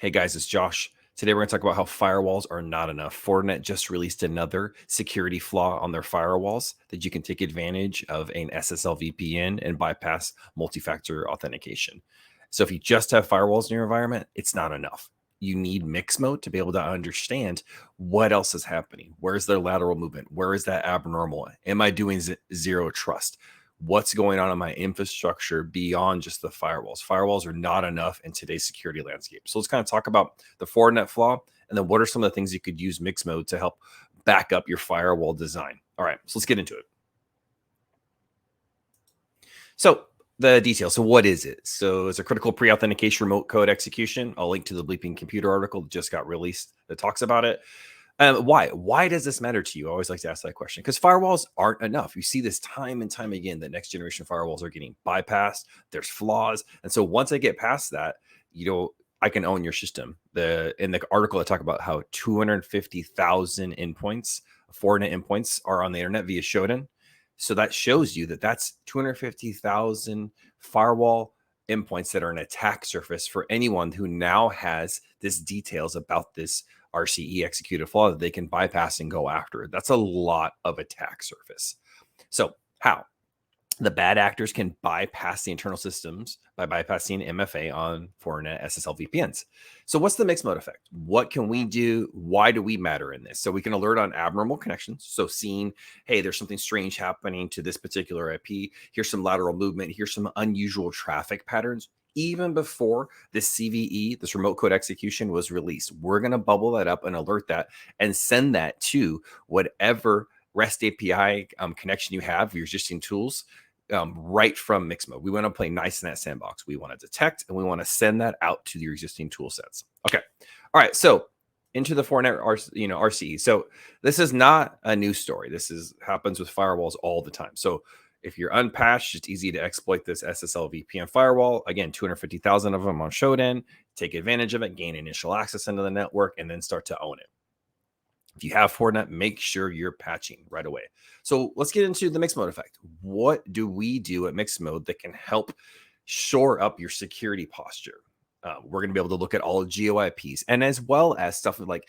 Hey guys, it's Josh. Today we're going to talk about how firewalls are not enough. Fortinet just released another security flaw on their firewalls that you can take advantage of an SSL VPN and bypass multi-factor authentication. So if you just have firewalls in your environment, it's not enough. You need MixMode to be able to understand what else is happening. Where's their lateral movement? Where is that abnormal? Am I doing zero trust? What's going on in my infrastructure beyond just the firewalls? Firewalls are not enough in today's security landscape. So let's kind of talk about the Fortinet flaw, and then what are some of the things you could use MixMode to help back up your firewall design. All right, so let's get into it. So the details. So what is it? So it's a critical pre-authentication remote code execution. I'll link to the Bleeping Computer article that just got released that talks about it. Why? Why does this matter to you? I always like to ask that question because firewalls aren't enough. You see this time and time again that next generation firewalls are getting bypassed. There's flaws. And so once I get past that, I can own your system. In the article, I talk about how 250,000 endpoints, Fortinet endpoints, are on the internet via Shodan. So that shows you that that's 250,000 firewall endpoints that are an attack surface for anyone who now has this details about this RCE executed flaw that they can bypass and go after. That's a lot of attack surface. So how? The bad actors can bypass the internal systems by bypassing MFA on Fortinet SSL VPNs. So what's the mixed mode effect? What can we do? Why do we matter in this? So we can alert on abnormal connections. So seeing, hey, there's something strange happening to this particular IP. Here's some lateral movement. Here's some unusual traffic patterns. Even before this CVE, this remote code execution was released, we're going to bubble that up and alert that and send that to whatever REST API connection you have, your existing tools, right from MixMode. We want to play nice in that sandbox. We want to detect and we want to send that out to your existing tool sets. Okay. All right. So into the Fortinet RCE. So this is not a new story. Happens with firewalls all the time. So if you're unpatched, it's easy to exploit this SSL VPN firewall. Again, 250,000 of them on Shodan. Take advantage of it, gain initial access into the network, and then start to own it. If you have Fortinet, make sure you're patching right away. So let's get into the mixed mode effect. What do we do at mixed mode that can help shore up your security posture? We're going to be able to look at all GeoIPs and as well as stuff like,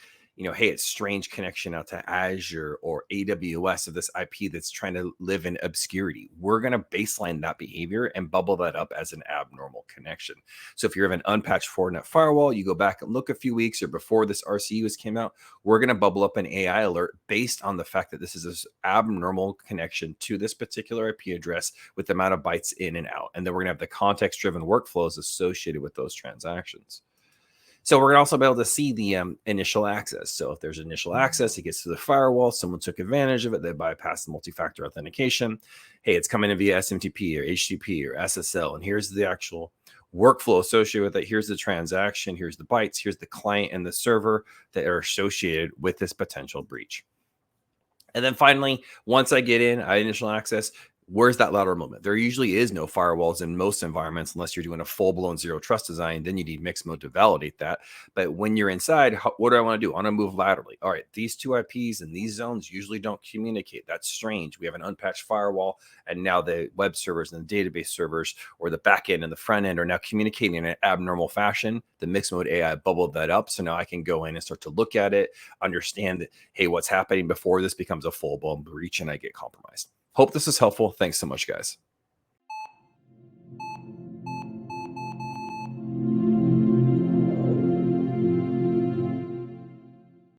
hey, it's strange connection out to Azure or AWS of this IP that's trying to live in obscurity. We're going to baseline that behavior and bubble that up as an abnormal connection. So if you have an unpatched Fortinet firewall, you go back and look a few weeks or before this RCE came out, we're going to bubble up an AI alert based on the fact that this is this abnormal connection to this particular IP address with the amount of bytes in and out. And then we're going to have the context-driven workflows associated with those transactions. So we're going to also be able to see the initial access. So if there's initial access, it gets to the firewall. Someone took advantage of it. They bypassed the multi-factor authentication. Hey, it's coming in via SMTP or HTTP or SSL. And here's the actual workflow associated with it. Here's the transaction. Here's the bytes. Here's the client and the server that are associated with this potential breach. And then finally, once I get in, initial access, where's that lateral movement? There usually is no firewalls in most environments unless you're doing a full-blown zero trust design. Then you need mixed mode to validate that. But when you're inside, what do I want to do? I want to move laterally. All right, these two IPs and these zones usually don't communicate. That's strange. We have an unpatched firewall, and now the web servers and the database servers or the back end and the front end are now communicating in an abnormal fashion. The mixed mode AI bubbled that up. So now I can go in and start to look at it, understand that, hey, what's happening before this becomes a full-blown breach and I get compromised. Hope this is helpful. Thanks so much, guys.